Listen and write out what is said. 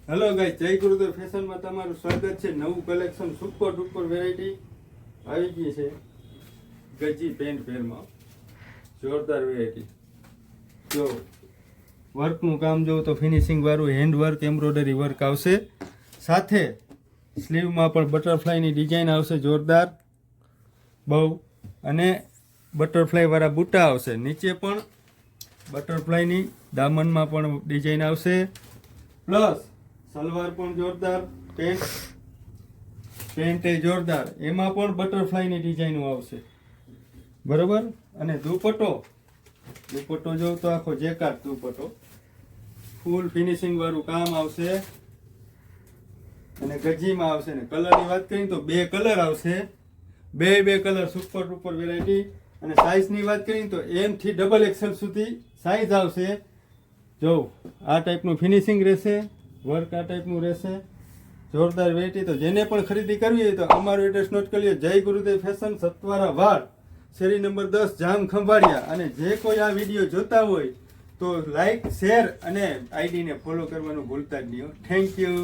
Hello guys, જય ગુરુદેવ ફેશનમાં તમારું સ્વાગત છે. નવું કલેક્શન સુપર ડુપર વેરાયટી આવી ગઈ છે. ગજી પેન્ટ પેરમાં જોરદાર વેરાયટી. જો વર્કનું કામ જોઉં તો ફિનિશિંગ વાળું હેન્ડ વર્ક, એમ્બ્રોઇડરી વર્ક આવશે. સાથે સ્લીવમાં પણ બટરફ્લાયની ડિઝાઇન આવશે જોરદાર બહુ, અને બટરફ્લાય વાળા બુટ્ટા આવશે. નીચે પણ બટરફ્લાયની દામનમાં પણ ડિઝાઇન આવશે. પ્લસ સલવાર પણ જોરદાર, પેન્ટ એ જોરદાર, એમાં પણ બટરફ્લાયની ડિઝાઇનો આવશે બરોબર. અને દુપટ્ટો જોઉં તો આખો જેકાર્ડ દુપટ્ટો, ફૂલ ફિનિશિંગ વાળું કામ આવશે. અને ગજીમાં આવશે. ને કલરની વાત કરીએ તો બે કલર આવશે, બે કલર સુપર ડુપર વેરાયટી. અને સાઇઝની વાત કરીએ તો M થી XXL સુધી સાઇઝ આવશે. જો આ ટાઈપનું ફિનિશિંગ રહેશે, વર્ક આ ટાઈપનું રહેશે, જોરદાર વેરાયટી. તો જેને પણ ખરીદી કરવી હોય તો અમારું એડ્રેસ નોટ કરી લો. જય ગુરુદેવ ફેશન, સતવારા વાડ, શેરી નંબર 10, જામ ખંભાળિયા. અને જે કોઈ આ વિડીયો જોતા હોય તો લાઈક, શેર અને આઈડીને ફોલો કરવાનું ભૂલતા જ નહીં. Thank you.